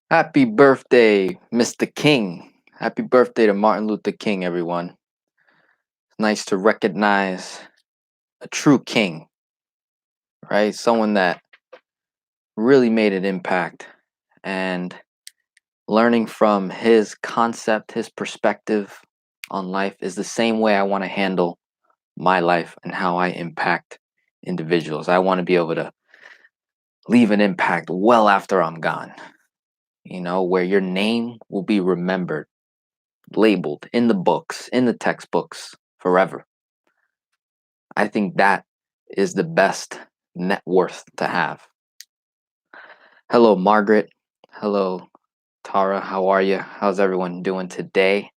Happy birthday, Mr. King. Happy birthday to Martin Luther King, everyone. It's nice to recognize a true king, right? Someone that really made an impact. And learning from his concept, his perspective on life is the same way I want to handle my life and how I impact individuals. I want to be able to leave an impact well after I'm gone, where your name will be remembered, labeled in the books, in the textbooks forever. I think that is the best net worth to have. Hello, Margaret. Hello, Tara. How are you? How's everyone doing today?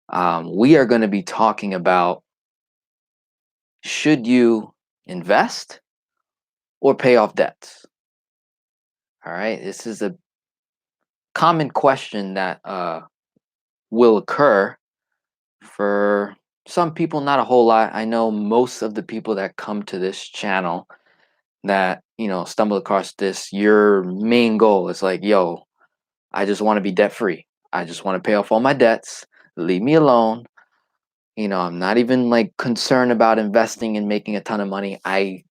We are going to be talking about, should you invest or pay off debts? All right. This is a common question that will occur for some people, not a whole lot. I know most of the people that come to this channel that stumble across this, your main goal is like, yo, I just want to be debt free. I just want to pay off all my debts. Leave me alone. I'm not even like concerned about investing and making a ton of money. I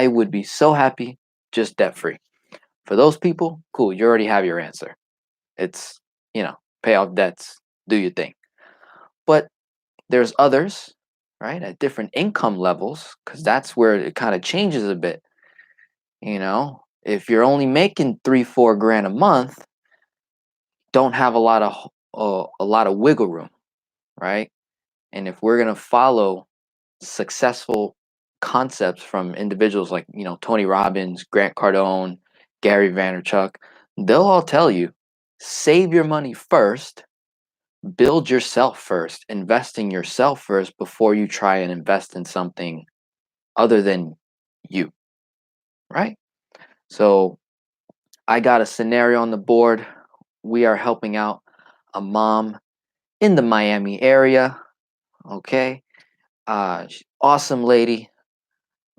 would be so happy just debt free. For those people, cool, you already have your answer. It's, pay off debts, do your thing. But there's others, right, at different income levels, because that's where it kind of changes a bit. If you're only making 3-4 grand a month, don't have a lot of wiggle room, right? And if we're gonna follow successful concepts from individuals like Tony Robbins, Grant Cardone, Gary Vaynerchuk, they'll all tell you, save your money first, build yourself first, invest in yourself first before you try and invest in something other than you, right? So I got a scenario on the board. We are helping out a mom in the Miami area. Okay. Awesome lady.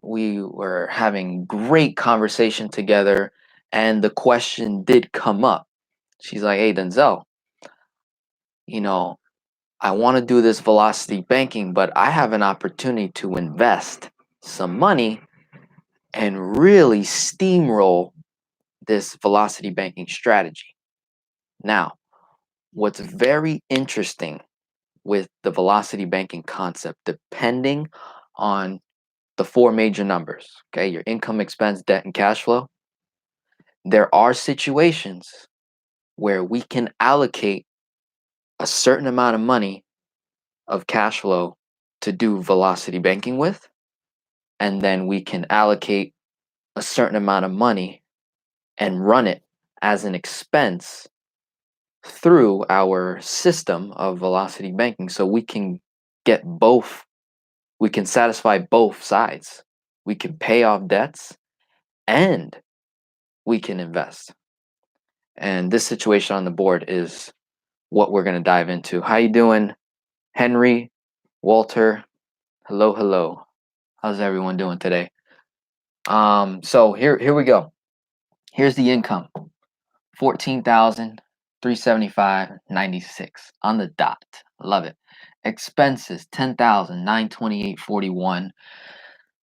We were having great conversation together, and the question did come up. She's like, hey, Denzel, you know, I want to do this velocity banking, but I have an opportunity to invest some money and really steamroll this velocity banking strategy. Now, what's very interesting with the velocity banking concept, depending on the four major numbers, okay, your income, expense, debt, and cash flow, there are situations where we can allocate a certain amount of money of cash flow to do velocity banking with, and then we can allocate a certain amount of money and run it as an expense through our system of velocity banking, so we can get both. We can satisfy both sides. We can pay off debts and we can invest. And this situation on the board is what we're going to dive into. How you doing, Henry, Walter? Hello, hello. How's everyone doing today? So here we go. Here's the income. 14,375.96 on the dot. Love it. Expenses 10,928.41.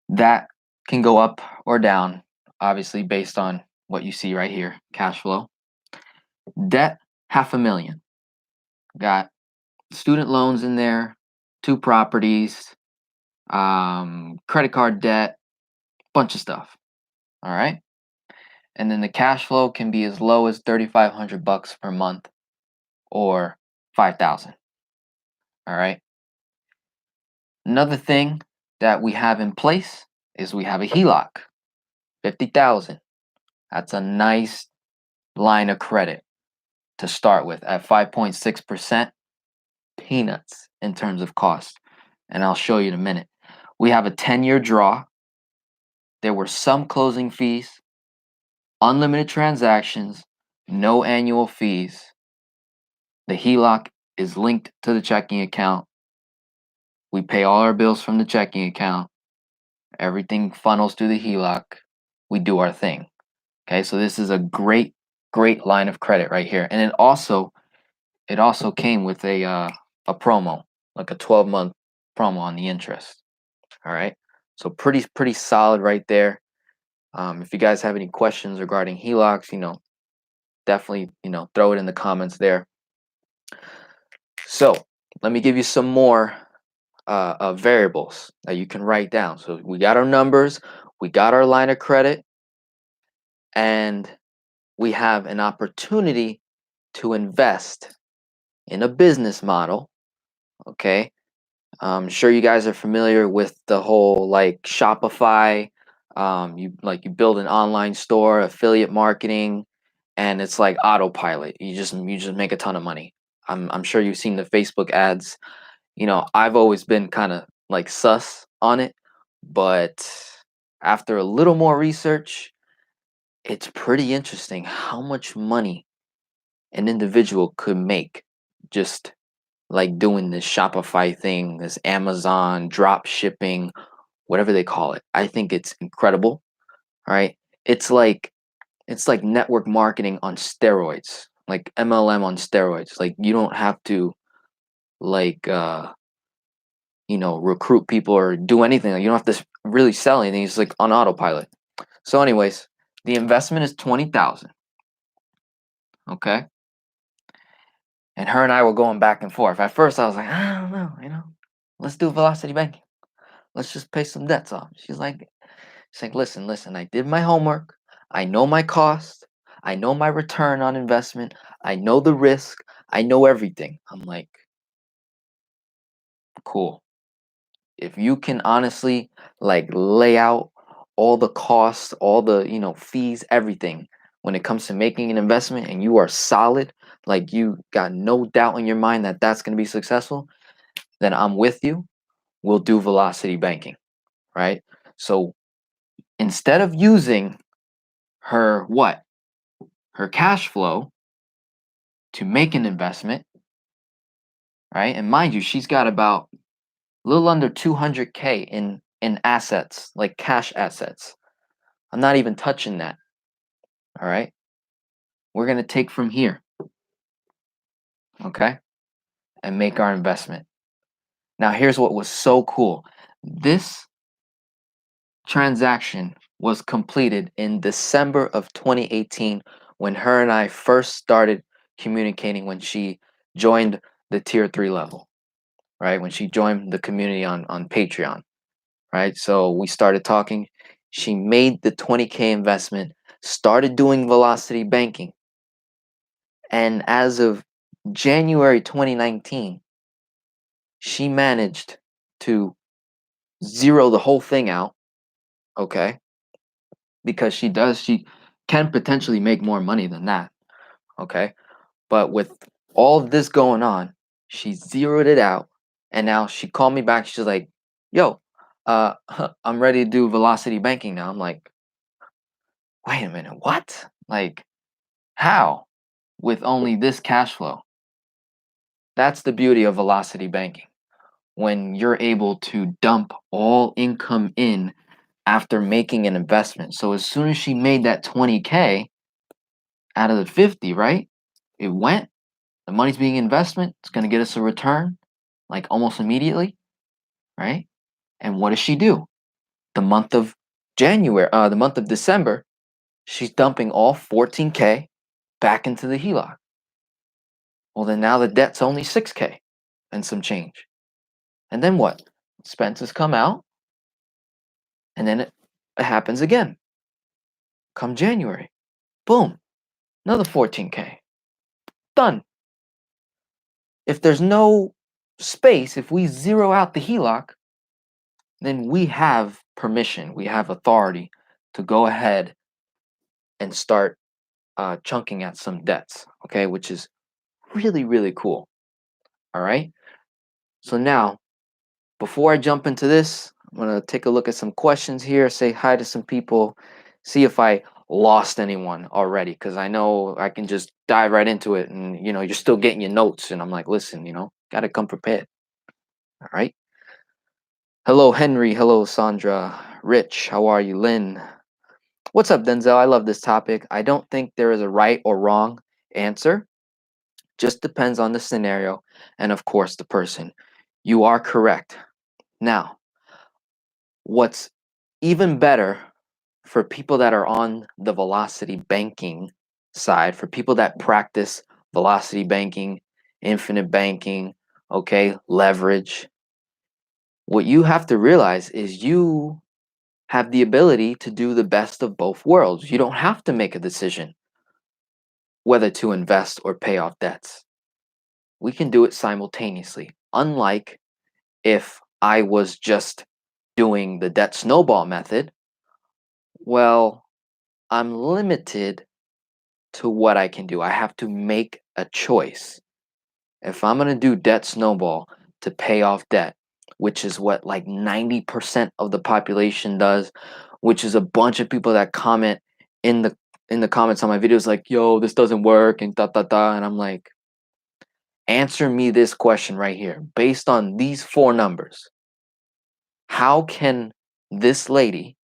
That can go up or down, obviously based on what you see right here. Cash flow. Debt, $500,000. Got student loans in there, 2 properties, credit card debt, bunch of stuff. All right. And then the cash flow can be as low as $3,500 per month or 5,000. All right. Another thing that we have in place is we have a Heloc, 50,000. That's a nice line of credit to start with at 5.6%. Peanuts in terms of cost. And I'll show you in a minute. We have a 10-year draw. There were some closing fees, unlimited transactions, no annual fees. The Heloc is linked to the checking account. We pay all our bills from the checking account. Everything funnels through the Heloc. We do our thing. Okay, so this is a great Great line of credit right here. And it also came with a promo, like a 12-month promo on the interest. All right. So pretty solid right there. If you guys have any questions regarding HELOCs, definitely, throw it in the comments there. So let me give you some more variables that you can write down. So we got our numbers, we got our line of credit, and we have an opportunity to invest in a business model. Okay. I'm sure you guys are familiar with the whole like Shopify. You build an online store, affiliate marketing, and it's like autopilot. You just make a ton of money. I'm sure you've seen the Facebook ads. I've always been kind of like sus on it, but after a little more research, it's pretty interesting how much money an individual could make just like doing this Shopify thing, this Amazon drop shipping, whatever they call it. I think it's incredible. All right. It's like network marketing on steroids, like MLM on steroids. Like you don't have to like recruit people or do anything. Like, you don't have to really sell anything. It's like on autopilot. So anyways, the investment is 20,000. Okay. And her and I were going back and forth. At first I was like, I don't know, let's do velocity banking. Let's just pay some debts off. She's like, listen, I did my homework. I know my cost. I know my return on investment. I know the risk. I know everything. I'm like, cool. If you can honestly like lay out all the costs, all the, fees, everything when it comes to making an investment and you are solid, like you got no doubt in your mind that that's going to be successful, then I'm with you. We'll do velocity banking, right? So instead of using her her cash flow to make an investment, right? And mind you, she's got about a little under 200K in assets, like cash assets. I'm not even touching that. All right. We're going to take from here, okay? And make our investment. Now, here's what was so cool. This transaction was completed in December of 2018 when her and I first started communicating, when she joined the tier 3 level, right? When she joined the community on Patreon, right? So we started talking. She made the 20K investment, started doing velocity banking. And as of January 2019, she managed to zero the whole thing out, okay? Because she can potentially make more money than that, okay? But with all of this going on, she zeroed it out, and now she called me back. She's like, "Yo, I'm ready to do velocity banking now." I'm like, "Wait a minute, what? Like, how? With only this cash flow?" That's the beauty of velocity banking. When you're able to dump all income in after making an investment. So as soon as she made that 20K out of the 50, right? It went, the money's being investment, it's going to get us a return like almost immediately, right? And what does she do? The month of the month of December, she's dumping all 14K back into the HELOC. Well, then now the debt's only 6K and some change. And then what? Expenses come out, and then it happens again. Come January, boom, another 14K. Done. If there's no space, if we zero out the HELOC, then we have permission, we have authority to go ahead and start chunking at some debts, okay, which is really, really cool. All right. So now, before I jump into this, I'm going to take a look at some questions here, say hi to some people, see if I lost anyone already, because I know I can just dive right into it and, you're still getting your notes. And I'm like, listen, got to come prepared. All right. Hello, Henry. Hello, Sandra. Rich, how are you? Lynn. What's up, Denzel? I love this topic. I don't think there is a right or wrong answer. Just depends on the scenario and, of course, the person. You are correct. Now, what's even better for people that are on the velocity banking side, for people that practice velocity banking, infinite banking, okay, leverage, what you have to realize is you have the ability to do the best of both worlds. You don't have to make a decision whether to invest or pay off debts. We can do it simultaneously. Unlike if I was just doing the debt snowball method, well, I'm limited to what I can do. I have to make a choice. If I'm going to do debt snowball to pay off debt, which is what like 90% of the population does, which is a bunch of people that comment in the comments on my videos like, "Yo, this doesn't work," and da da da, and I'm like, answer me this question right here. Based on these four numbers, how can this lady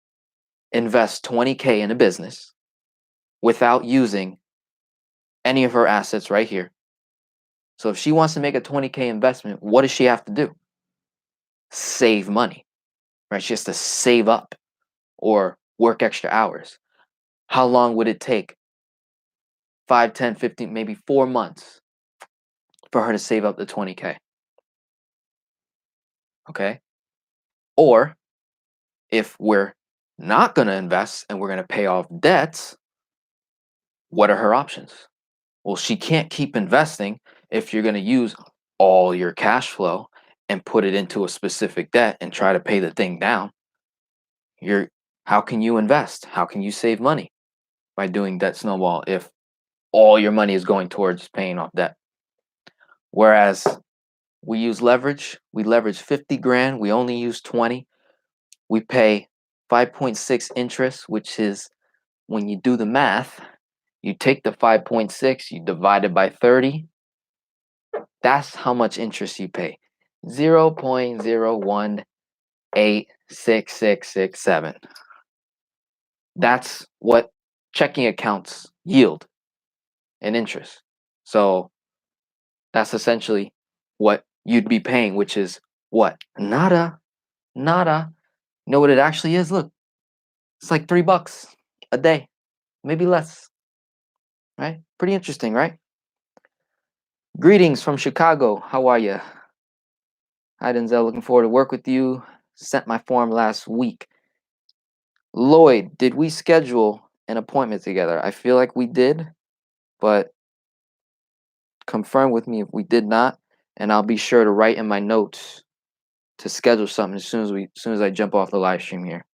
invest 20K in a business without using any of her assets right here? So if she wants to make a 20K investment, what does she have to do? Save money, right? She has to save up or work extra hours. How long would it take? 5, 10, 15, maybe 4 months for her to save up the 20K. Okay? Or if we're not going to invest and we're going to pay off debts, what are her options? Well, she can't keep investing if you're going to use all your cash flow and put it into a specific debt and try to pay the thing down. How can you invest? How can you save money by doing debt snowball if all your money is going towards paying off debt? Whereas we use leverage, we leverage 50 grand, we only use 20. We pay 5.6 interest, which is, when you do the math, you take the 5.6, you divide it by 30. That's how much interest you pay. 0.0186667. That's what checking accounts yield in interest. So that's essentially what you'd be paying, which is what? Nada. Nada. You know what it actually is? Look, it's like $3 a day, maybe less. Right? Pretty interesting, right? Greetings from Chicago. How are you? Hi, Denzel. Looking forward to work with you. Sent my form last week. Lloyd, did we schedule an appointment together? I feel like we did, but confirm with me if we did not, and I'll be sure to write in my notes to schedule something as soon as I jump off the live stream here.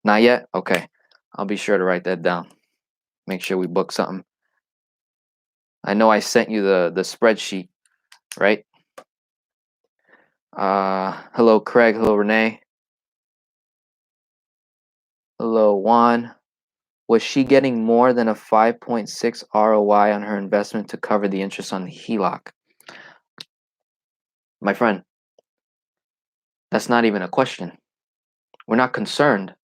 Not yet? Okay. I'll be sure to write that down. Make sure we book something. I know I sent you the spreadsheet, right? Hello, Craig. Hello, Renee. Hello, Juan. Was she getting more than a 5.6 ROI on her investment to cover the interest on the Heloc? My friend, that's not even a question. We're not concerned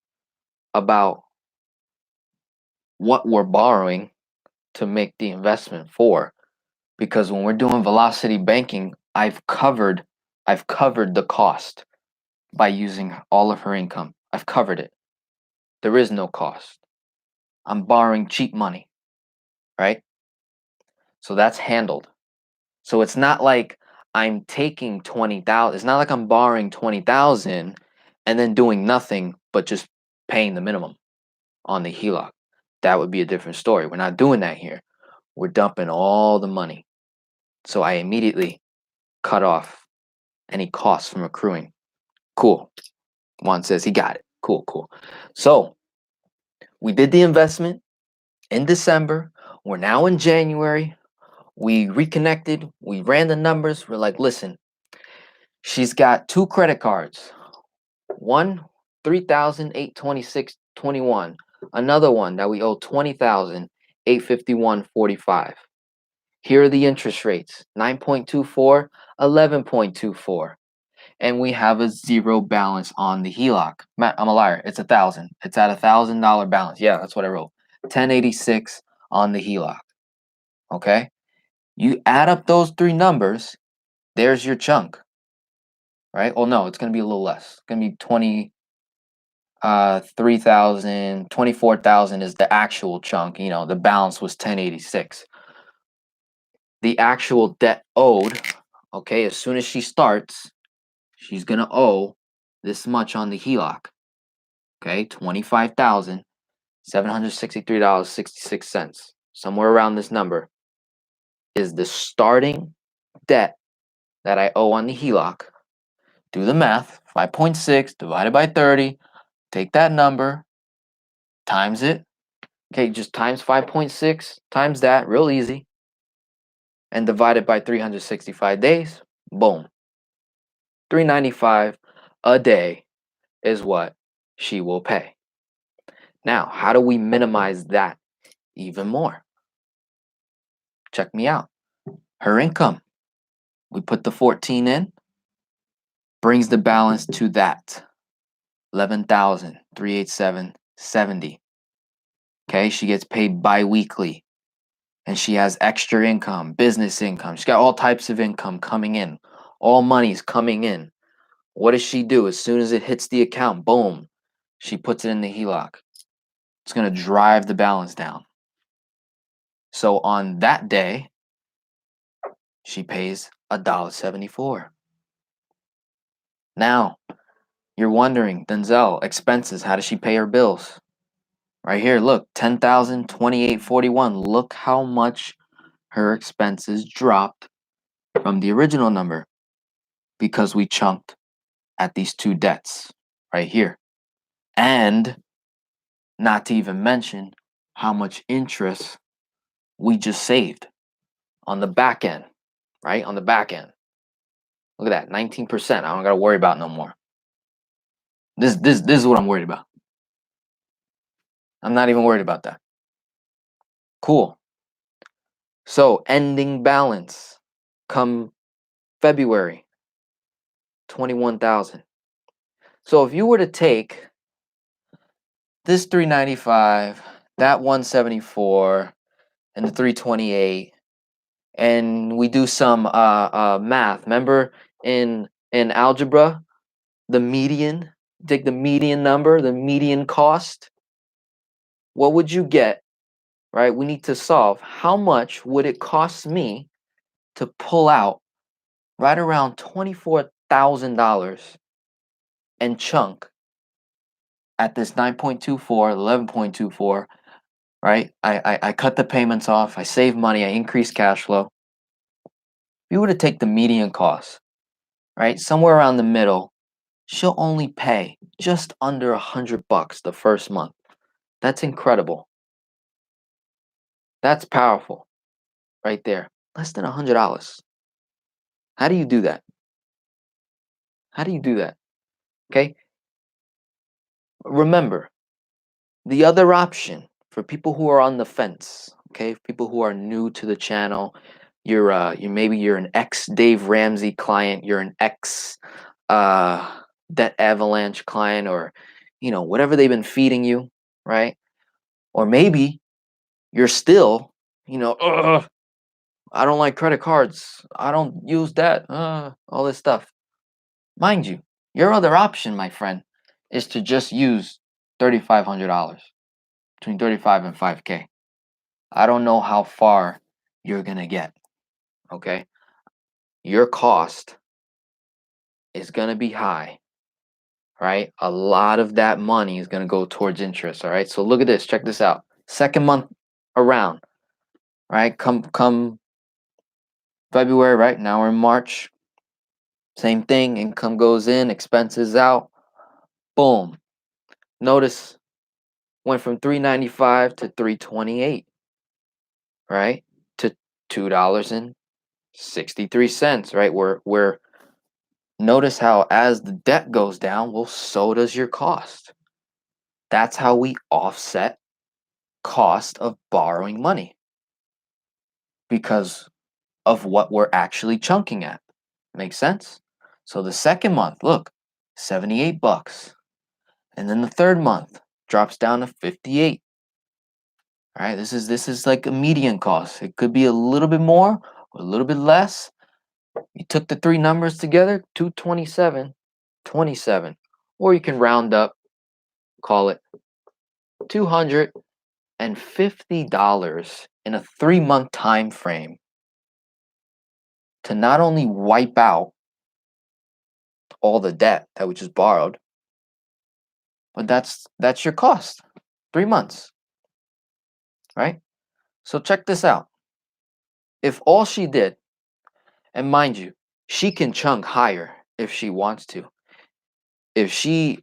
about what we're borrowing to make the investment for, because when we're doing velocity banking, I've covered the cost by using all of her income. I've covered it. There is no cost. I'm borrowing cheap money, right? So that's handled. So it's not like I'm taking 20,000. It's not like I'm borrowing 20,000 and then doing nothing but just paying the minimum on the HELOC. That would be a different story. We're not doing that here. We're dumping all the money. So I immediately cut off any costs from accruing. Cool. Juan says he got it. Cool, cool. So we did the investment in December. We're now in January. We reconnected. We ran the numbers. We're like, listen, she's got 2 credit cards. One, 3,826.21. Another one that we owe 20,851.45. Here are the interest rates: 9.24, 11.24. and we have a 0 balance on the HELOC. Matt, I'm a liar. It's 1,000. It's at $1,000 balance. Yeah, that's what I wrote. 1086 on the HELOC. Okay? You add up those three numbers, there's your chunk. Right? Well, no, it's going to be a little less. It's going to be 3,000, 24,000 is the actual chunk. You know, the balance was 1086. The actual debt owed, okay, as soon as she starts, she's going to owe this much on the HELOC. Okay, $25,763.66. Somewhere around this number is the starting debt that I owe on the HELOC. Do the math. 5.6 divided by 30. Take that number, times it. Okay, just times 5.6, times that, real easy. And divide it by 365 days. Boom. $395 a day is what she will pay. Now, how do we minimize that even more? Check me out. Her income. We put the 14 in, brings the balance to that 11,387.70. Okay, she gets paid bi-weekly, and she has extra income, business income. She's got all types of income coming in. All money's coming in. What does she do? As soon as it hits the account, boom, she puts it in the HELOC. It's going to drive the balance down. So on that day, she pays $1.74. Now, you're wondering, Denzel, expenses, how does she pay her bills? Right here, look, $10,028.41. Look how much her expenses dropped from the original number because we chunked at these two debts right here. And not to even mention how much interest we just saved on the back end, right? On the back end. Look at that, 19%. I don't got to worry about no more. This is what I'm worried about. I'm not even worried about that. Cool. So ending balance come February, 21,000. So if you were to take this 395, that 174, and the 328, and we do some math. Remember in algebra, the median, take the median number, the median cost. What would you get? Right? We need to solve. How much would it cost me to pull out right around $24,000 and chunk at this 9.24, 11.24, right? I cut the payments off, I save money, I increase cash flow. If you were to take the median cost, right, somewhere around the middle, she'll only pay just under $100 the first month. That's incredible. That's powerful right there. Less than $100. How do you do that? How do you do that? Okay. Remember, the other option for people who are on the fence, okay, people who are new to the channel, you're an ex Dave Ramsey client, you're an ex Debt Avalanche client, or whatever they've been feeding you, right? Or maybe you're still, "Ugh, I don't like credit cards. I don't use that. All this stuff." Mind you, your other option, my friend, is to just use $3,500, between 35 and 5K. I don't know how far you're going to get, okay? Your cost is going to be high, right? A lot of that money is going to go towards interest, all right? So look at this. Check this out. Second month around, right? Come February, right? Now we're in March. Same thing. Income goes in, expenses out. Boom. Notice went from $395 to $328, right? To $2.63, right? We're notice how as the debt goes down, well, so does your cost. That's how we offset cost of borrowing money because of what we're actually chunking at. Makes sense? So the second month, look, $78. And then the third month drops down to 58. All right, this is like a median cost. It could be a little bit more or a little bit less. You took the three numbers together, 227, 27. Or you can round up, call it $250 in a 3-month time frame to not only wipe out all the debt that we just borrowed, but that's your cost. 3 months, right? So check this out. If all she did, and mind you, she can chunk higher if she wants to. If she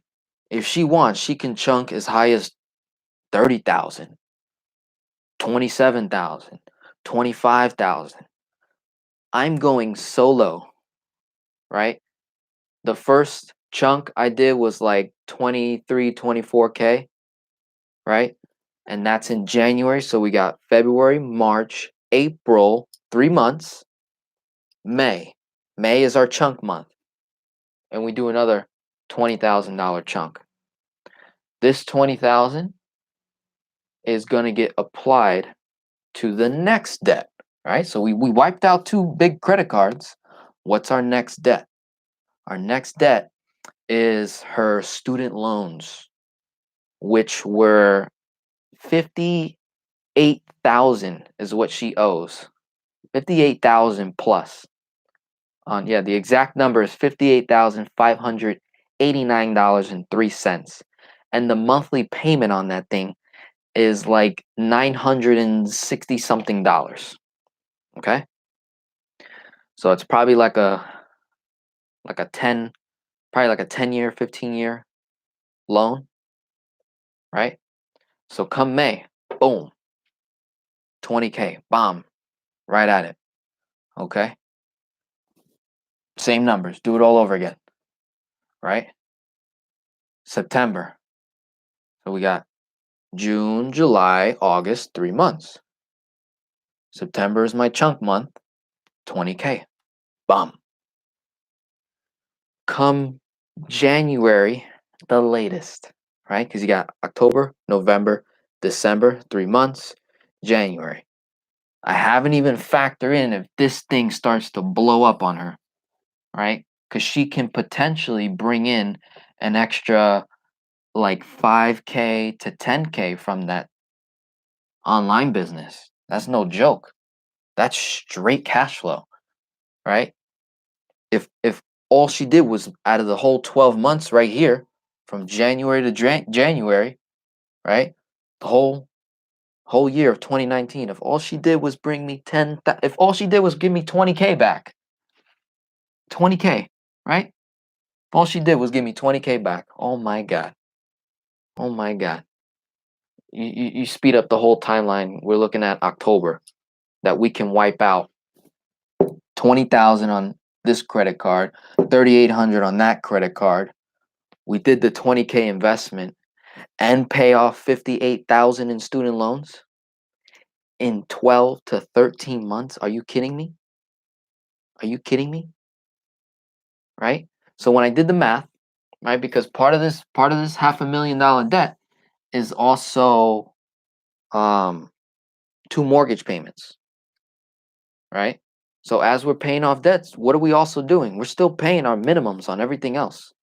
wants, she can chunk as high as 30,000, 27,000, 25,000. I'm going solo, right? The first chunk I did was like 23, 24K, right? And that's in January. So we got February, March, April, 3 months. May is our chunk month. And we do another $20,000 chunk. This 20,000 is going to get applied to the next debt, right? So we wiped out 2 big credit cards. What's our next debt? Our next debt is her student loans, which were 58,000 is what she owes. 58,000 plus. Yeah, the exact number is $58,589.03. And the monthly payment on that thing is like 960 something dollars. Okay? So it's probably like a 10, probably like a 10-year, 15-year loan, right? So come May, boom, 20K, bomb, right at it. Okay? Same numbers, do it all over again, right? September. So we got June, July, August, 3 months. September is my chunk month, 20K, bomb. Come January, the latest, right? Because you got October, November, December, 3 months, January. I haven't even factored in if this thing starts to blow up on her, right? Because she can potentially bring in an extra like 5K to 10K from that online business. That's no joke. That's straight cash flow, right? If all she did was out of the whole 12 months right here, from January to January, right? The whole year of 2019, if all she did was bring me if all she did was give me 20K back, 20K, right? If all she did was give me 20K back, oh my God. Oh my God. You speed up the whole timeline. We're looking at October that we can wipe out 20,000 on this credit card, 3,800 on that credit card. We did the 20K investment and pay off 58,000 in student loans in 12 to 13 months. Are you kidding me? Are you kidding me? Right? So when I did the math, right, because part of this $500,000 debt is also 2 mortgage payments, right? So as we're paying off debts, what are we also doing? We're still paying our minimums on everything else.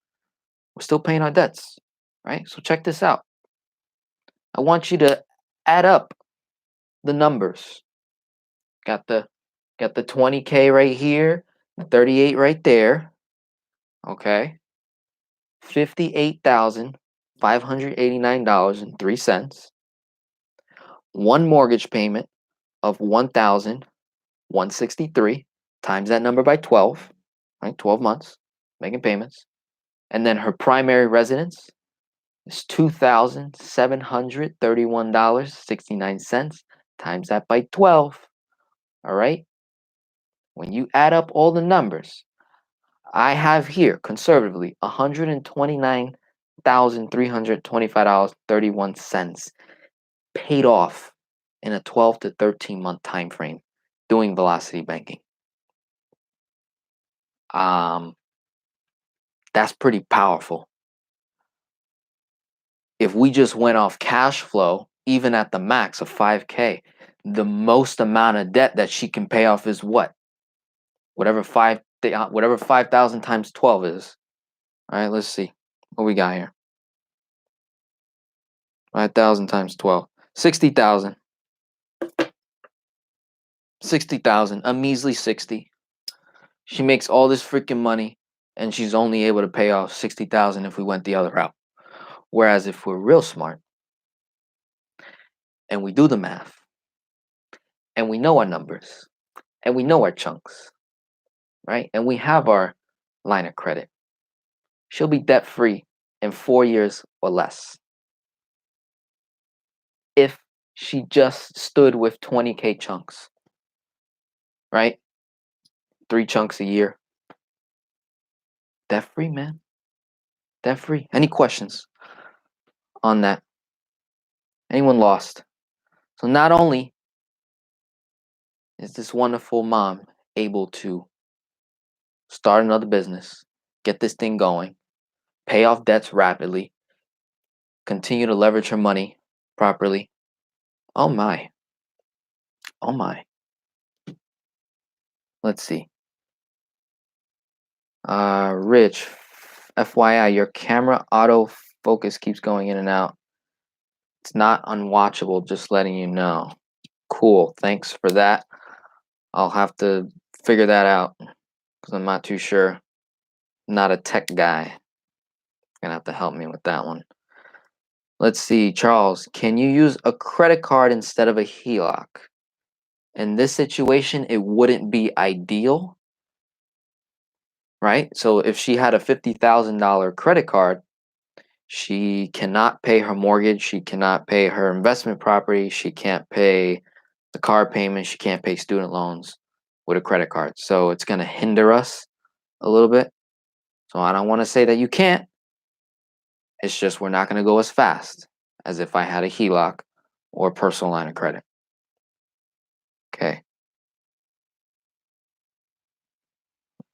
We're still paying our debts, right? So check this out. I want you to add up the numbers. Got the 20K right here, the 38 right there. Okay. $58,589.03. One mortgage payment of $1,163. Times that number by 12, right? 12 months making payments. And then her primary residence is $2,731.69. Times that by 12. All right. When you add up all the numbers, I have here conservatively $129,325.31 paid off in a 12 to 13-month time frame doing velocity banking. That's pretty powerful. If we just went off cash flow, even at the max of 5K, the most amount of debt that she can pay off is what? Whatever 5,000 times 12 is. All right, let's see what we got here. 5,000 times 12. 60,000. 60,000. A measly 60. She makes all this freaking money and she's only able to pay off 60,000 if we went the other route. Whereas if we're real smart and we do the math and we know our numbers and we know our chunks, right? And we have our line of credit, she'll be debt free in 4 years or less. If she just stood with 20K chunks, right? 3 chunks a year. Debt free, man. Debt free. Any questions on that? Anyone lost? So not only is this wonderful mom able to start another business, get this thing going, pay off debts rapidly, continue to leverage her money properly. Oh my. Oh my. Let's see. Rich, FYI, your camera autofocus keeps going in and out. It's not unwatchable, just letting you know. Cool, thanks for that. I'll have to figure that out because I'm not too sure. I'm not a tech guy. You're gonna have to help me with that one. Let's see, Charles, can you use a credit card instead of a Heloc? In this situation, it wouldn't be ideal, right? So if she had a $50,000 credit card, she cannot pay her mortgage, she cannot pay her investment property, she can't pay the car payment, she can't pay student loans with a credit card. So it's going to hinder us a little bit. So I don't want to say that you can't. It's just we're not going to go as fast as if I had a Heloc or a personal line of credit. Okay.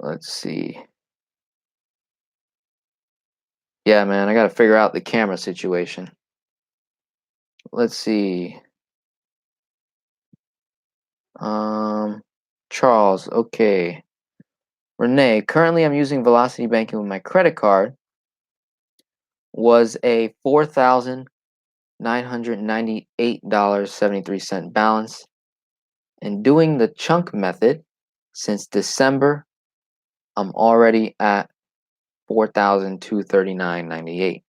Let's see. Yeah, man, I got to figure out the camera situation. Let's see. Charles, okay. Renee, currently I'm using Velocity Banking with my credit card. Was a $4,998.73 balance. And doing the chunk method since December, I'm already at $4,239.98.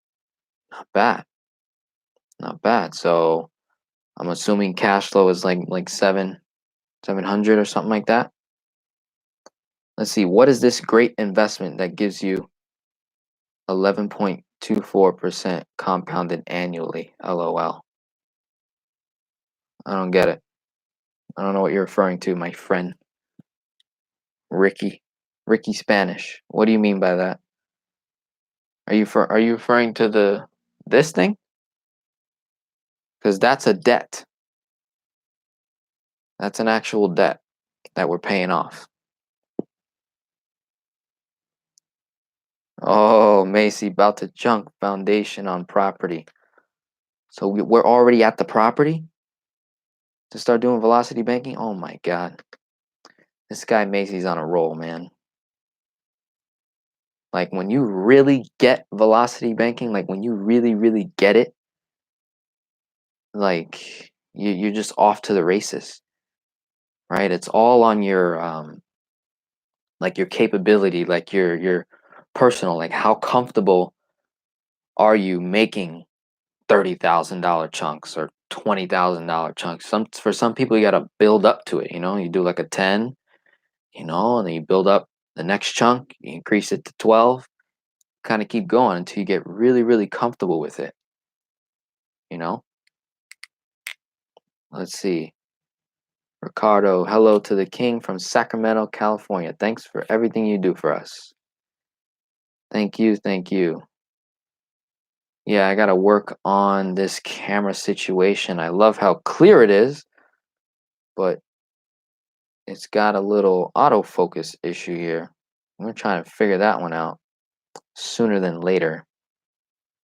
Not bad. Not bad. So I'm assuming cash flow is like 700 or something like that. Let's see, what is this great investment that gives you 11.24% compounded annually? LOL. I don't get it. I don't know what you're referring to, my friend. Ricky Spanish. What do you mean by that? Are you referring to this thing? Because that's a debt. That's an actual debt that we're paying off. Oh, Macy, about to junk foundation on property. So we're already at the property to start doing velocity banking? Oh my God. This guy Macy's on a roll, man. Like when you really get velocity banking, like when you really get it, like you're just off to the races, right? It's all on your like your capability, like your personal, like how comfortable are you making $30,000 chunks or $20,000 chunks? For some people you got to build up to it, you know. You do like a 10, you know, and then you build up the next chunk, you increase it to 12, kind of keep going until you get really comfortable with it, you know. Let's see. Ricardo, hello to the king from Sacramento, California. Thanks for everything you do for us. Thank you. Yeah, I gotta work on this camera situation. I love how clear it is, but it's got a little autofocus issue here. I'm gonna try to figure that one out. sooner than later.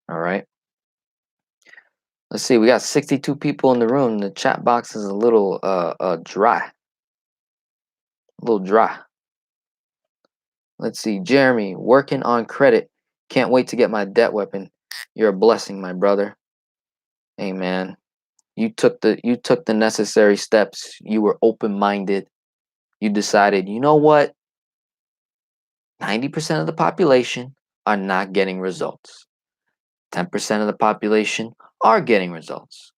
All right. Let's see. We got 62 people in the room. The chat box is a little dry. A little dry. Let's see. Jeremy, working on credit. Can't wait to get my debt weapon. You're a blessing, my brother. Hey, man. You took the necessary steps. You were open-minded. You decided, you know what? 90% of the population are not getting results. 10% of the population are getting results.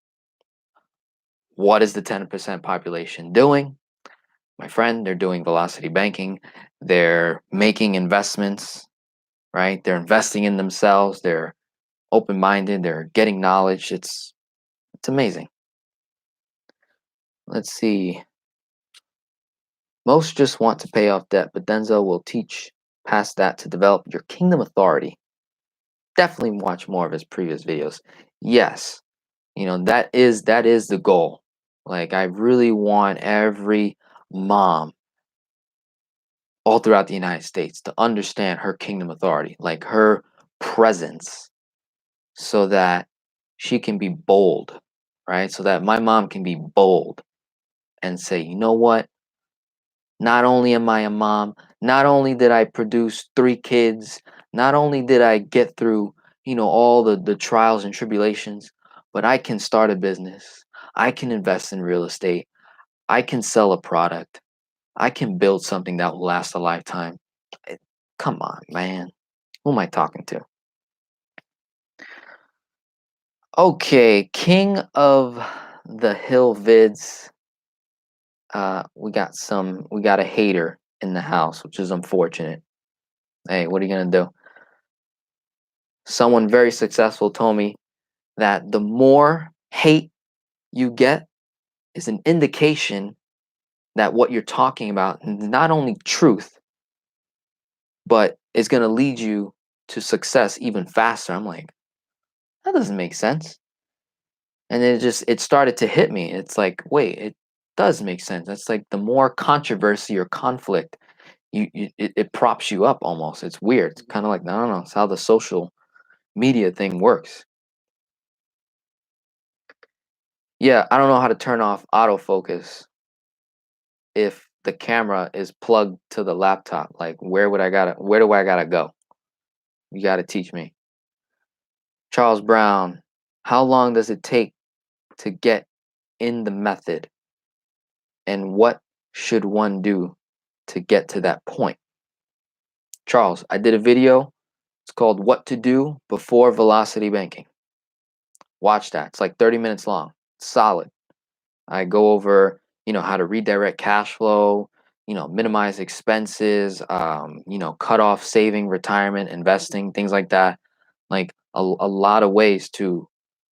What is the 10% population doing? My friend, they're doing velocity banking. They're making investments, right? They're investing in themselves. They're open-minded. They're getting knowledge. It's amazing. Let's see. Most just want to pay off debt, but Denzel will teach past that to develop your kingdom authority. Definitely watch more of his previous videos. Yes, you know, that is the goal. Like, I really want every mom all throughout the United States to understand her kingdom authority, like her presence, so that she can be bold, right? So that my mom can be bold and say, you know what? Not only am I a mom, not only did I produce 3 kids, not only did I get through, you know, all the trials and tribulations, but I can start a business. I can invest in real estate. I can sell a product. I can build something that will last a lifetime. Eh, Come on, man. Who am I talking to? Okay, King of the Hill vids. We got a hater in the house, which is unfortunate. Hey, what are you gonna do? Someone very successful told me that the more hate you get is an indication that what you're talking about is not only truth, but it's gonna lead you to success even faster. I'm like, that doesn't make sense. And it started to hit me. It's like, wait, it does make sense. That's like the more controversy or conflict, it props you up almost. It's weird. It's kind of like, no, it's how the social media thing works. Yeah, I don't know how to turn off autofocus if the camera is plugged to the laptop. Like, where do I gotta go? You gotta teach me. Charles Brown, how long does it take to get in the method? And what should one do to get to that point? Charles, I did a video. It's called What to Do Before Velocity Banking. Watch that. It's like 30 minutes long. It's solid. I go over, you know, how to redirect cash flow, you know, minimize expenses, you know, cut off saving, retirement, investing, things like that. Like a lot of ways to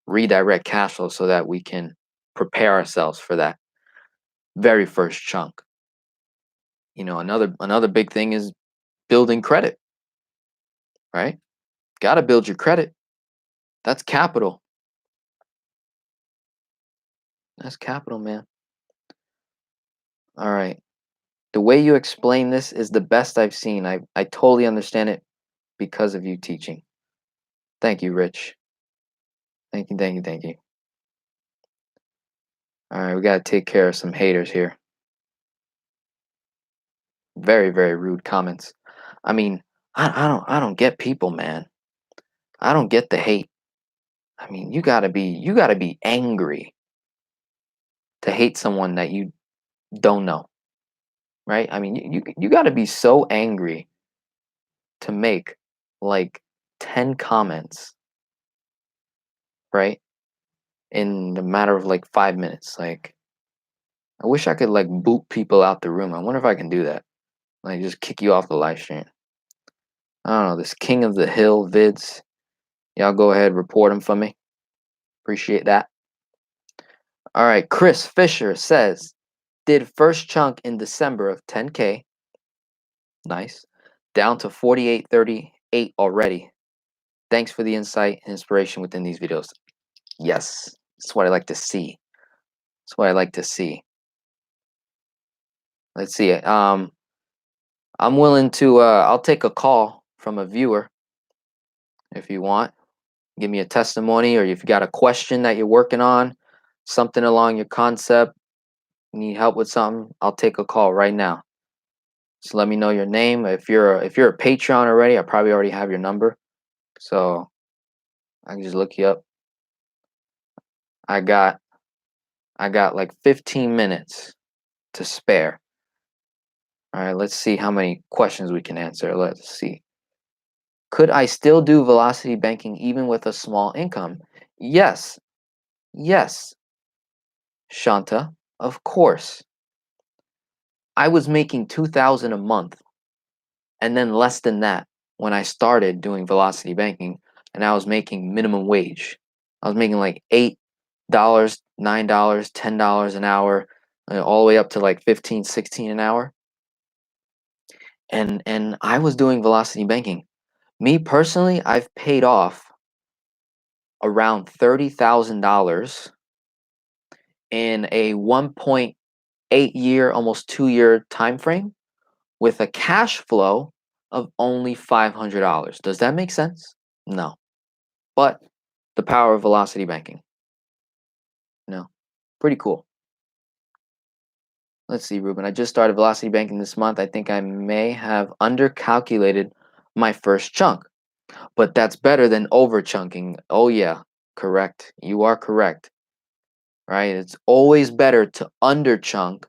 redirect cash flow so that we can prepare ourselves for that very first chunk. You know, another big thing is building credit, right? Got to build your credit. That's capital. That's capital, man. All right. The way you explain this is the best I've seen. I totally understand it because of you teaching. Thank you, Rich. Thank you, thank you, thank you. All right, we got to take care of some haters here. Very, very rude comments. I mean, I don't get people, man. I don't get the hate. I mean, you gotta be angry to hate someone that you don't know, right? I mean, you gotta be so angry to make like 10 comments, right? In the matter of like 5 minutes. Like, I wish I could like boot people out the room. I wonder if I can do that. Like, just kick you off the live stream. I don't know. This King of the Hill vids. Y'all go ahead, report them for me. Appreciate that. All right. Chris Fisher says, did first chunk in December of 10K. Nice. Down to 48.38 already. Thanks for the insight and inspiration within these videos. Yes. That's what I like to see. That's what I like to see. Let's see. I'm willing to I'll take a call from a viewer. if you want. Give me a testimony, or if you got a question that you're working on, something along your concept, need help with something, I'll take a call right now. So let me know your name. If you're a Patreon already, I probably already have your number, so I can just look you up. I got like 15 minutes to spare. All right, let's see how many questions we can answer. Let's see. Could I still do velocity banking even with a small income? Yes. Yes, Shanta, of course. I was making $2,000 a month, and then less than that when I started doing velocity banking, and I was making minimum wage. I was making like $8, $9, $10 an hour, all the way up to like 15, 16 an hour. And I was doing velocity banking. Me personally, I've paid off around $30,000 in a 1.8 year, almost 2 year time frame, with a cash flow of only $500. Does that make sense? No. But the power of velocity banking. No. Pretty cool. Let's see, Ruben. I just started velocity banking this month. I think I may have undercalculated my first chunk, but that's better than over chunking. Oh yeah, correct. You are correct. Right? It's always better to under chunk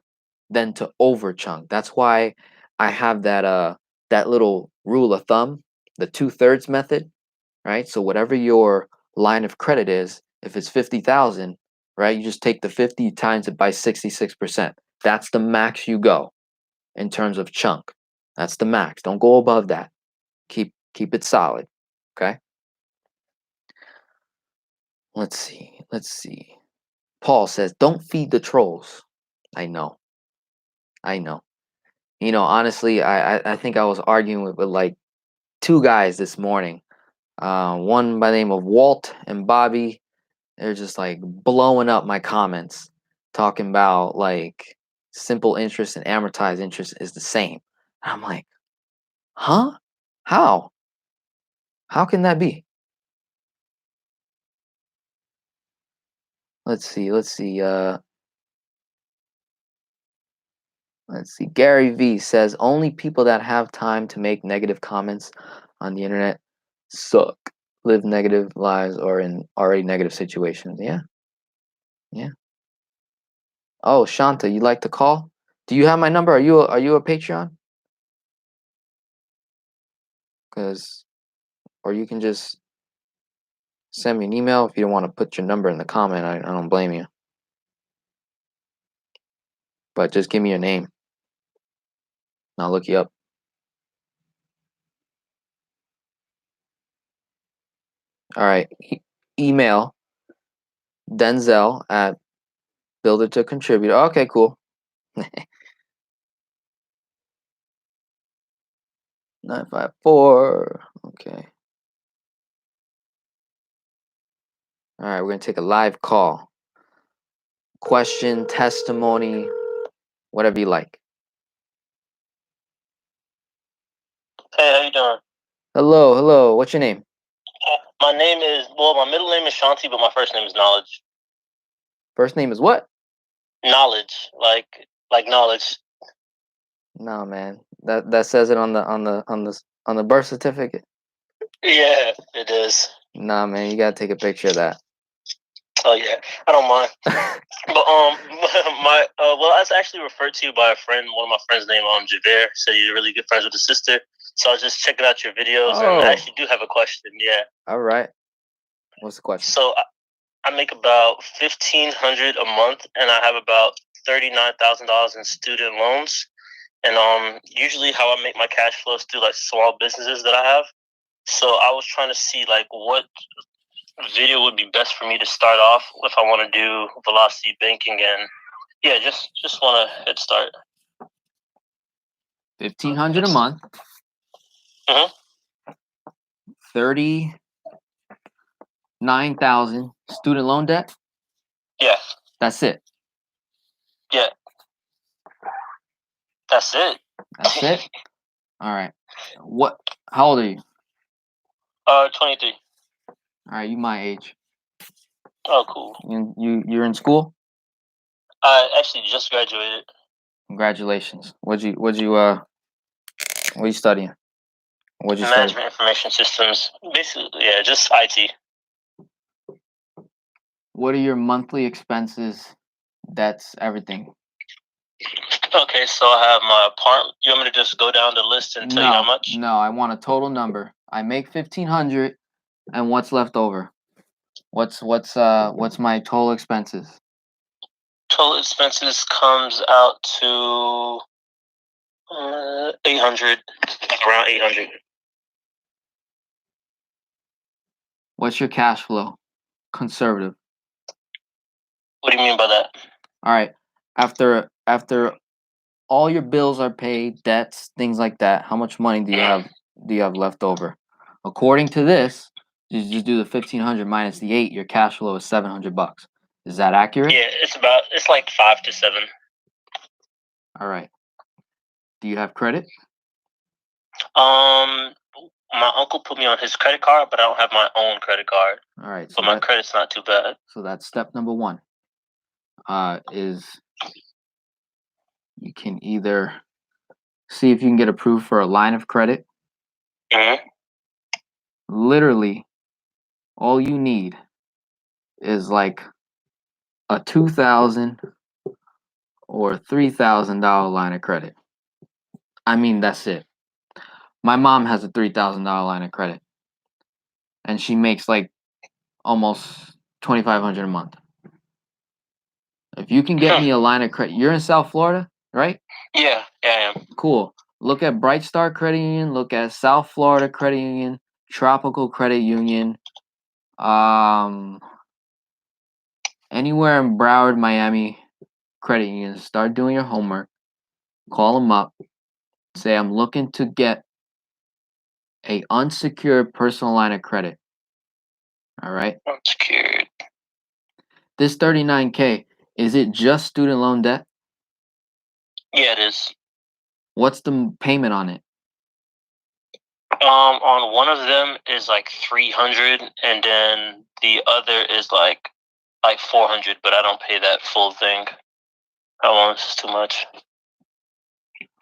than to over chunk. That's why I have that little rule of thumb, the 2/3 method, right? So whatever your line of credit is, if it's 50,000, right, you just take the 50 times it by 66%. That's the max you go in terms of chunk. That's the max. Don't go above that. Keep it solid. Okay? Let's see. Let's see. Paul says, "Don't feed the trolls." I know. I know. You know, honestly, I think I was arguing with like two guys this morning. One by the name of Walt and Bobby. They're just like blowing up my comments, talking about like simple interest and amortized interest is the same. And I'm like, huh? How? How can that be? Let's see. Let's see. Let's see. Gary V says only people that have time to make negative comments on the internet suck, live negative lives, or in already negative situations. Yeah. Yeah. Oh, Shanta, you like to call? Do you have my number? Are you a Patreon? Because or you can just send me an email if you don't want to put your number in the comment. I don't blame you. But just give me your name. And I'll look you up. All right. Email Denzel at Builder to Contributor. Okay, cool. 954. Okay. All right, we're gonna take a live call. Question, testimony, whatever you like. Hey, how you doing? Hello, hello. What's your name? My name is, well, my middle name is Shanti, but my first name is Knowledge. First name is what? Knowledge, like knowledge. No, man. That says it on the birth certificate. Yeah, it is. Nah, man. You gotta take a picture of that. Oh yeah, I don't mind. But my well, I was actually referred to you by a friend. One of my friends named Javier said you're really good friends with his sister. So I was just checking out your videos, and I actually do have a question. Yeah. All right. What's the question? So I make about $1,500 a month, and I have about $39,000 in student loans. And usually how I make my cash flows through like small businesses that I have. So I was trying to see like what video would be best for me to start off if I want to do velocity banking, and yeah, just want to head start. 1,500 a month. 39,000 student loan debt. Yeah. That's it. Yeah. That's it. That's it. All right. What? How old are you? 23. All right, you my age. Oh, cool. You're in school? I actually just graduated. Congratulations. What you studying? What'd you study? Management information systems. Basically, yeah, just IT. What are your monthly expenses? That's everything. Okay, so I have my apartment. You want me to just go down the list and tell you how much? No, I want a total number. I make 1,500, and what's left over? What's my total expenses? Total expenses comes out to 800, around 800. What's your cash flow? Conservative. What do you mean by that? All right. After all your bills are paid, debts, things like that, how much money do you have left over? According to this, you just do the 1,500 minus the 8. Your cash flow is $700. Is that accurate? Yeah, it's like 5 to 7. All right. Do you have credit? My uncle put me on his credit card, but I don't have my own credit card. All right. So my credit's not too bad. So that's step number 1. Is you can either see if you can get approved for a line of credit. Mm-hmm. Literally, all you need is like a $2,000 or $3,000 line of credit. I mean, that's it. My mom has a $3,000 line of credit, and she makes like almost $2,500 a month. If you can get me a line of credit, you're in South Florida, right? Yeah, I am. Cool. Look at Bright Star Credit Union. Look at South Florida Credit Union, Tropical Credit Union. Anywhere in Broward, Miami, credit unions. Start doing your homework. Call them up. Say, I'm looking to get a unsecured personal line of credit. All right. Unsecured. This $39K, is it just student loan debt? Yeah, it is. What's the payment on it? On one of them is like 300, and then the other is like 400, but I don't pay that full thing. That one's too much.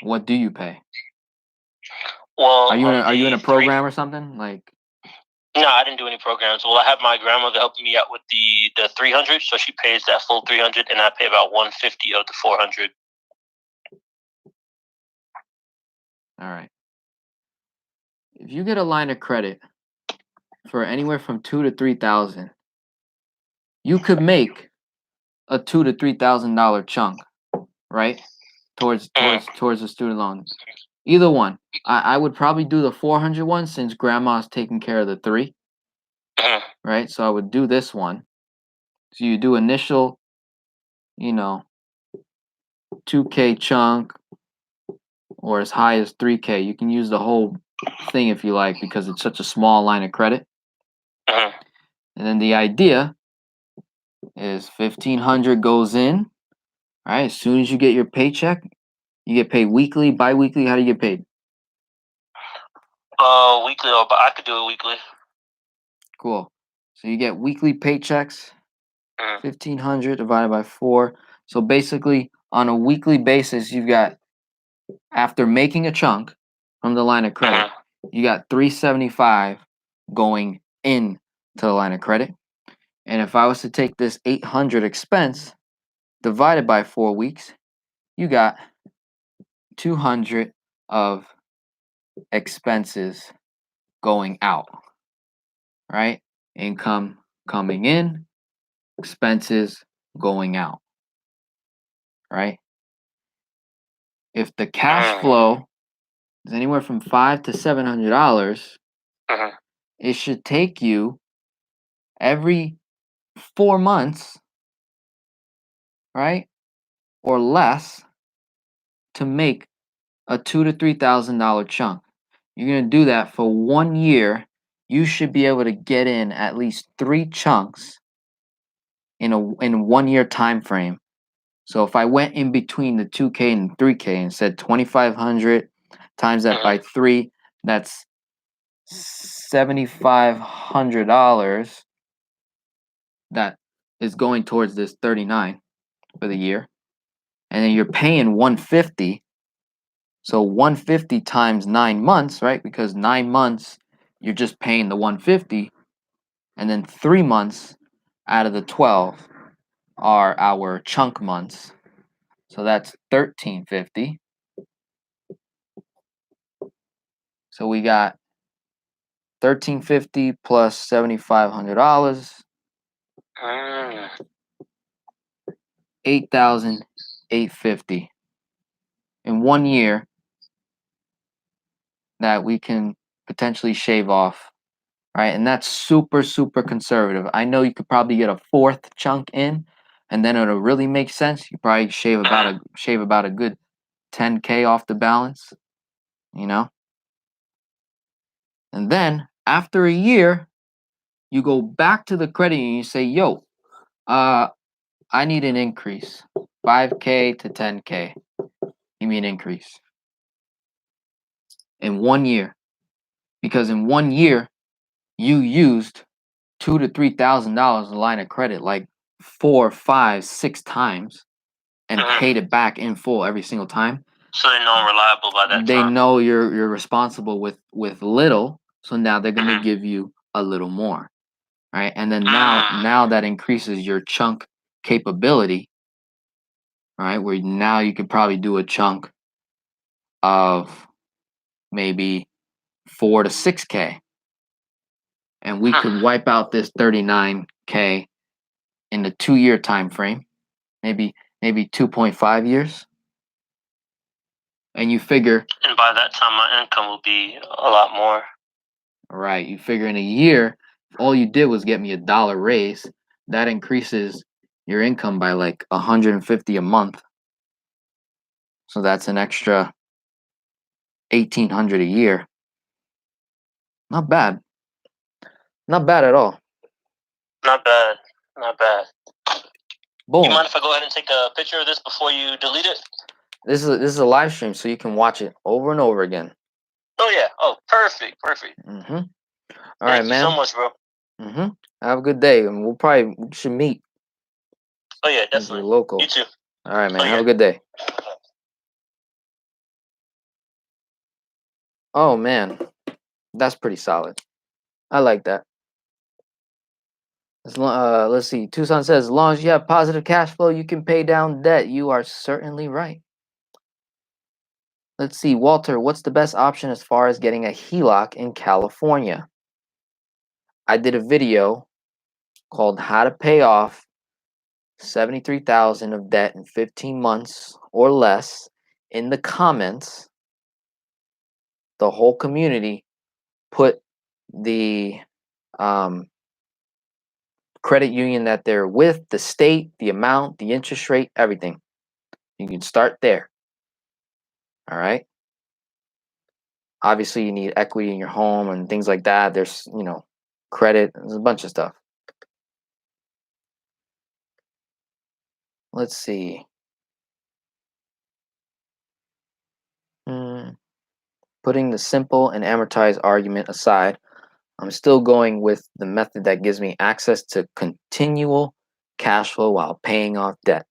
What do you pay? Well, are you in a program or something? Like, no, I didn't do any programs. Well, I have my grandmother helping me out with the 300, so she pays that full 300, and I pay about 150 of the 400. All right. If you get a line of credit for anywhere from $2,000 to $3,000, you could make a $2,000 to $3,000 chunk, right? Towards the student loan. Either one. I would probably do the 400 one since grandma's taking care of the 3, right? So I would do this one. So you do initial, 2K chunk, or as high as 3K. You can use the whole thing if you like because it's such a small line of credit. And then the idea is 1,500 goes in. All right, as soon as you get your paycheck, you get paid weekly, bi-weekly. How do you get paid? Weekly, but I could do it weekly. Cool. So you get weekly paychecks. 1,500 divided by 4. So basically, on a weekly basis, you've got, after making a chunk from the line of credit, you got $375 going in to the line of credit. And if I was to take this 800 expense divided by 4 weeks, you got 200 of expenses going out, right? Income coming in, expenses going out, right? If the cash flow is anywhere from $500 to $700, it should take you every 4 months, right, or less, to make a $2,000 to $3,000 chunk. You're gonna do that for 1 year. You should be able to get in at least 3 chunks in a 1 year time frame. So if I went in between the 2K and 3K and said 2,500 times that by 3, that's $7,500 that is going towards this 39 for the year, and then you're paying 150. So 150 times 9 months, right? Because 9 months you're just paying the 150, and then 3 months out of the 12 are our chunk months. So that's 1350. So we got 1350 plus $7,500, $8,850 in 1 year that we can potentially shave off, right? And that's super, super conservative. I know you could probably get a fourth chunk in, and then it'll really make sense. You probably shave about a good 10K off the balance, you know? And then after a year, you go back to the credit union and you say, yo, I need an increase. 5K to 10K. Give me an increase. In 1 year. Because in 1 year, you used $2,000 to $3,000 in line of credit like 4, 5, 6 times and paid it back in full every single time. So they know I'm reliable by that They time. know you're responsible with little, so now they're gonna give you a little more, right? And then now that increases your chunk capability, right? Where now you could probably do a chunk of maybe 4 to 6K, and we could wipe out this 39K in the 2-year time frame, maybe 2.5 years. And you figure, and by that time my income will be a lot more. Right, you figure in a year, all you did was get me $1 raise. That increases your income by like 150 a month. So that's an extra 1,800 a year. Not bad. Not bad at all. Not bad. Not bad. Boom. You mind if I go ahead and take a picture of this before you delete it? This is a live stream, so you can watch it over and over again. Oh yeah. Oh, perfect. Perfect. Mm-hmm. All right, right, man. Thank you so much, bro. Mm-hmm. Have a good day, and we should meet. Oh yeah, Since definitely. you're local. You too. All right, man. Have a good day. Oh man, that's pretty solid. I like that. Let's see. Tucson says, as long as you have positive cash flow, you can pay down debt. You are certainly right. Let's see. Walter, what's the best option as far as getting a Heloc in California? I did a video called How to Pay Off 73,000 of debt in 15 months or less. In the comments, the whole community put the credit union that they're with, the state, the amount, the interest rate, everything. You can start there. All right. Obviously, you need equity in your home and things like that. There's, credit. There's a bunch of stuff. Let's see. Putting the simple and amortized argument aside, I'm still going with the method that gives me access to continual cash flow while paying off debt.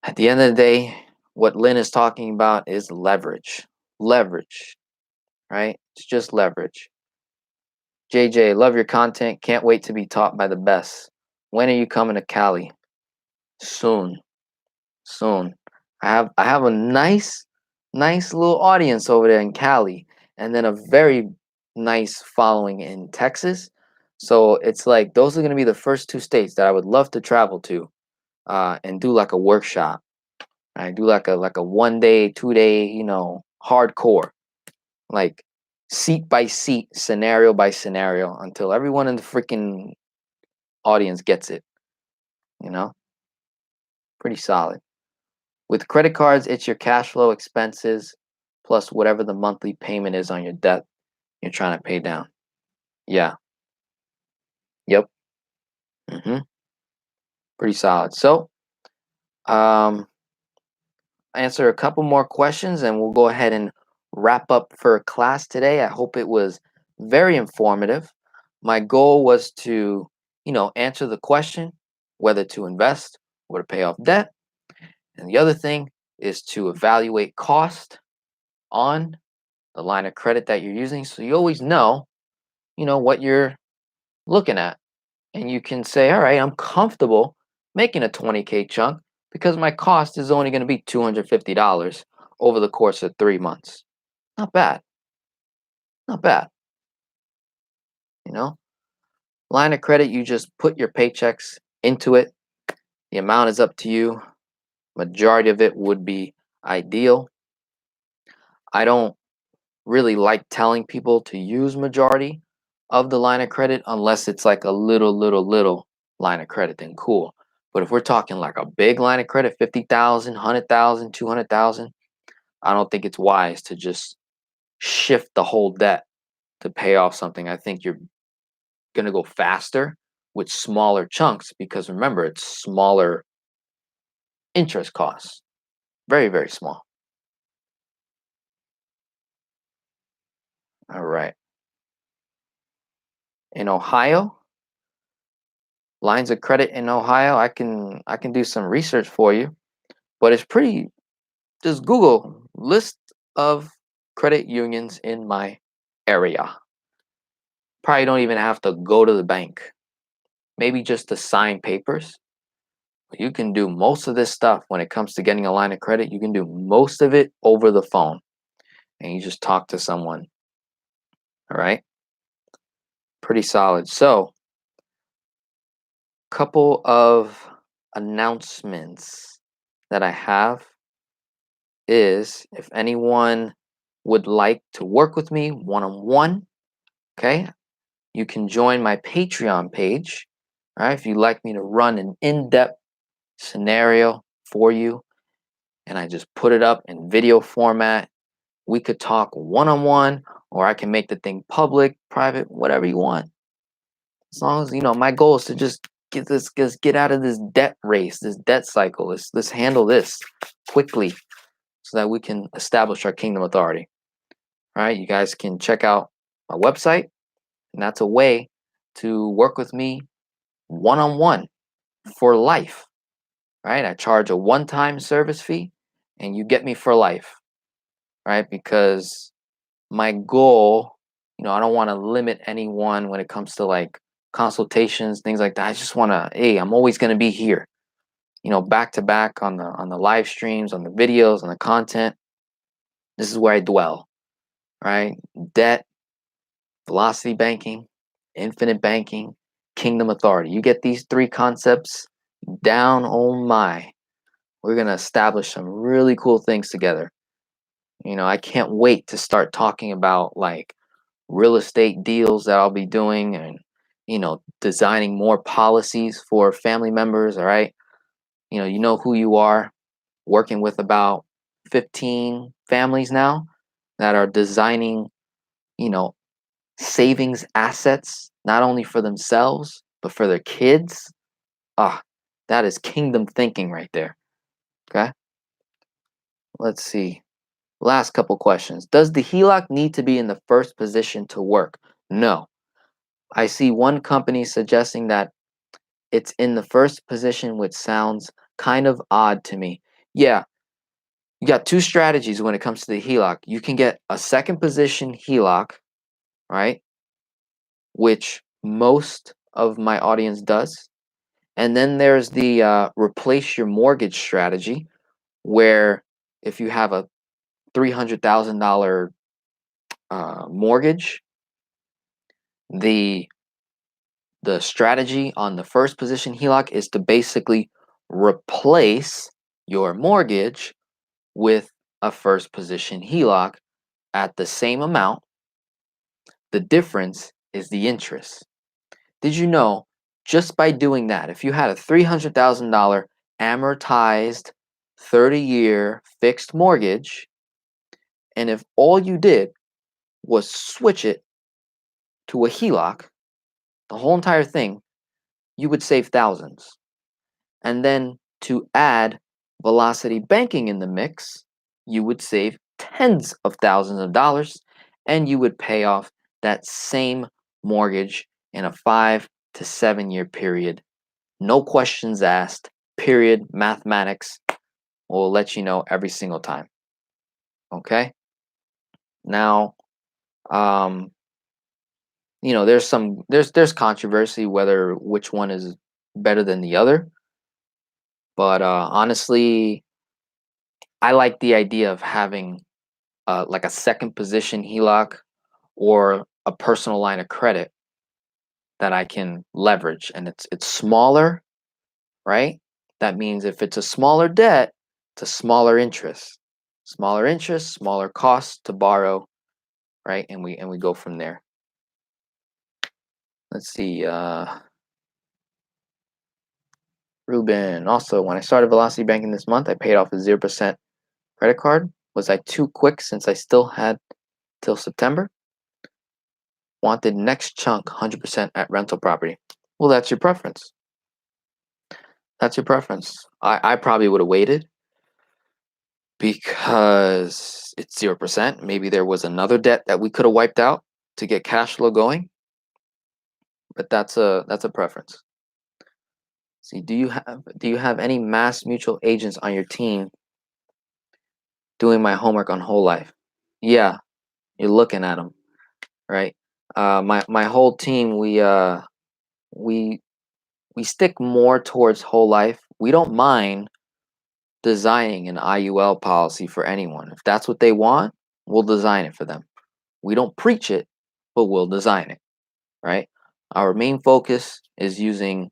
At the end of the day, what Lynn is talking about is leverage. Leverage, right? It's just leverage. JJ, love your content. Can't wait to be taught by the best. When are you coming to Cali? Soon. Soon. I have a nice little audience over there in Cali, and then a very nice following in Texas. So it's like those are going to be the first 2 states that I would love to travel to, and do like a workshop. I do like a 1 day, 2 day, hardcore, like seat by seat, scenario by scenario, until everyone in the freaking audience gets it. Pretty solid. With credit cards, it's your cash flow expenses plus whatever the monthly payment is on your debt you're trying to pay down. Yeah. Yep. Pretty solid. So, answer a couple more questions and we'll go ahead and wrap up for class today. I hope it was very informative. My goal was to, answer the question whether to invest or to pay off debt. And the other thing is to evaluate cost on the line of credit that you're using so you always know, what you're looking at. And you can say, all right, I'm comfortable making a 20K chunk because my cost is only going to be $250 over the course of 3 months. Not bad. Not bad. You know, line of credit, you just put your paychecks into it. The amount is up to you. Majority of it would be ideal. I don't really like telling people to use majority of the line of credit unless it's like a little line of credit, then cool. But if we're talking like a big line of credit, 50,000, 100,000, 200,000, I don't think it's wise to just shift the whole debt to pay off something. I think you're going to go faster with smaller chunks because remember, it's smaller interest costs. Very, very small. All right. In Ohio, lines of credit in Ohio, I can do some research for you, but it's pretty just Google list of credit unions in my area. Probably don't even have to go to the bank. Maybe just to sign papers. You can do most of this stuff when it comes to getting a line of credit. You can do most of it over the phone and you just talk to someone. All right. Pretty solid. So, couple of announcements that I have is if anyone would like to work with me one-on-one, okay, you can join my Patreon page. All right. If you'd like me to run an in-depth scenario for you and I just put it up in video format, we could talk one-on-one or I can make the thing public, private, whatever you want. As long as, my goal is to just get out of this debt race, this debt cycle. Let's handle this quickly so that we can establish our kingdom authority. All right. You guys can check out my website, and that's a way to work with me one-on-one for life. Right? I charge a one-time service fee and you get me for life. Right? Because my goal, I don't want to limit anyone when it comes to like consultations, things like that. I just want to, hey, I'm always going to be here, back to back on the live streams, on the videos, on the content. This is where I dwell, right? Debt, velocity banking, infinite banking, kingdom authority. You get these three concepts down, oh my. We're going to establish some really cool things together. I can't wait to start talking about like real estate deals that I'll be doing and, designing more policies for family members. All right. You know who you are, working with about 15 families now that are designing, you know, savings assets, not only for themselves, but for their kids. Ah, that is kingdom thinking right there. Okay. Let's see. Last couple questions. Does the Heloc need to be in the first position to work? No. I see one company suggesting that it's in the first position, which sounds kind of odd to me. Yeah, you got two strategies when it comes to the Heloc. You can get a second position Heloc, right? Which most of my audience does. And then there's the replace your mortgage strategy, where if you have a $300,000 mortgage, the strategy on the first position Heloc is to basically replace your mortgage with a first position Heloc at the same amount. The difference is the interest. Did you know just by doing that, if you had a $300,000 amortized 30-year fixed mortgage, and if all you did was switch it to a Heloc, the whole entire thing, you would save thousands. And then to add velocity banking in the mix, you would save tens of thousands of dollars, and you would pay off that same mortgage in a 5 to 7 year period. No questions asked, period. Mathematics will let you know every single time. Okay? Now, um, there's controversy whether which one is better than the other, but honestly, I like the idea of having like a second position HELOC or a personal line of credit that I can leverage, and it's smaller, right? That means if it's a smaller debt, it's a smaller interest, smaller cost to borrow, right? And we go from there. Let's see. Ruben, also, when I started Velocity Banking this month, I paid off a 0% credit card. Was I too quick since I still had till September? Wanted next chunk 100% at rental property. Well, that's your preference. That's your preference. I probably would have waited because it's 0%. Maybe there was another debt that we could have wiped out to get cash flow going, but that's a preference. See, do you have any Mass Mutual agents on your team doing my homework on whole life? Yeah, you're looking at them, right? My whole team, we stick more towards whole life. We don't mind designing an IUL policy for anyone. If that's what they want, we'll design it for them. We don't preach it, but we'll design it, right? Our main focus is using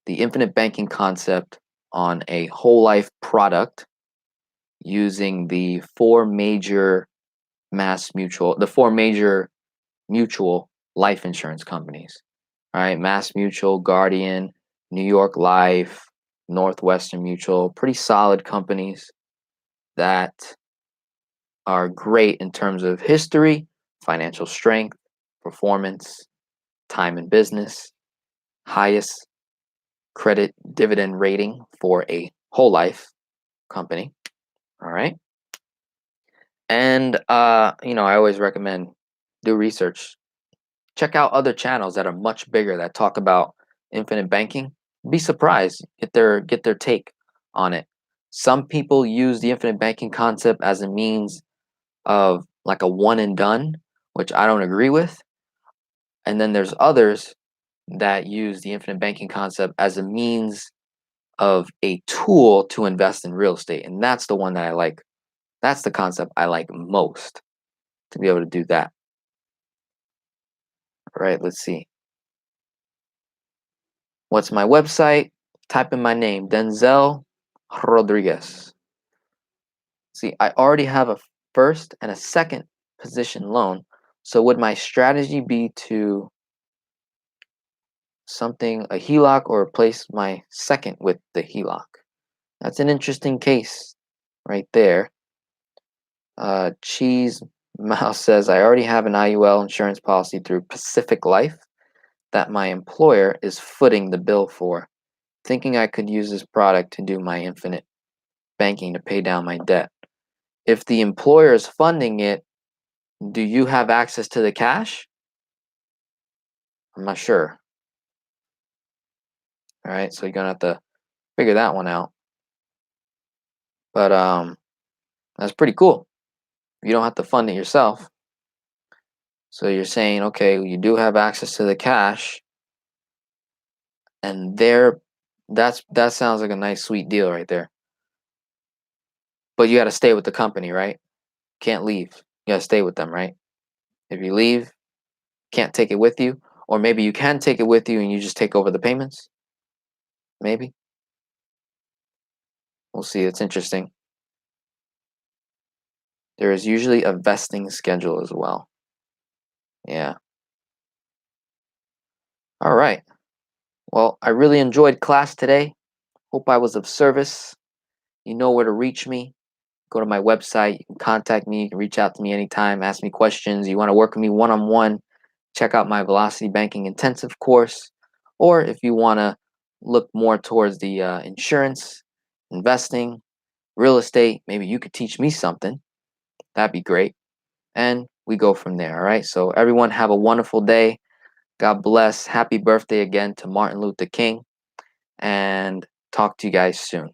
the infinite banking concept on a whole life product using the four major mutual life insurance companies. All right, Mass Mutual, Guardian, New York Life, Northwestern Mutual, pretty solid companies that are great in terms of history, financial strength, performance, time in business, highest credit dividend rating for a whole life company. All right. And I always recommend do research. Check out other channels that are much bigger that talk about infinite banking. Be surprised, get their take on it. Some people use the infinite banking concept as a means of like a one and done, which I don't agree with. And then there's others that use the infinite banking concept as a means of a tool to invest in real estate. And that's the one that I like. That's the concept I like most, to be able to do that. All right, let's see. What's my website? Type in my name, Denzel Rodriguez. See, I already have a first and a second position loan. So would my strategy be to a HELOC, or replace my second with the HELOC? That's an interesting case right there. Cheese Mouse says, I already have an IUL insurance policy through Pacific Life that my employer is footing the bill for, thinking I could use this product to do my infinite banking to pay down my debt. If the employer is funding it, do you have access to the cash? I'm not sure. All right, so you're gonna have to figure that one out. But that's pretty cool. You don't have to fund it yourself. So you're saying, okay, you do have access to the cash, and that sounds like a nice sweet deal right there. But you got to stay with the company, right? Can't leave. You got to stay with them, right? If you leave, can't take it with you, or maybe you can take it with you and you just take over the payments. Maybe. We'll see. It's interesting. There is usually a vesting schedule as well. Yeah. All right. Well, I really enjoyed class today. Hope I was of service. You know where to reach me. Go to my website. You can contact me. You can reach out to me anytime. Ask me questions. You want to work with me one-on-one, check out my Velocity Banking Intensive course. Or if you want to look more towards the insurance, investing, real estate, maybe you could teach me something. that'd be great. And we go from there. All right. So everyone have a wonderful day. God bless. Happy birthday again to Martin Luther King. And talk to you guys soon.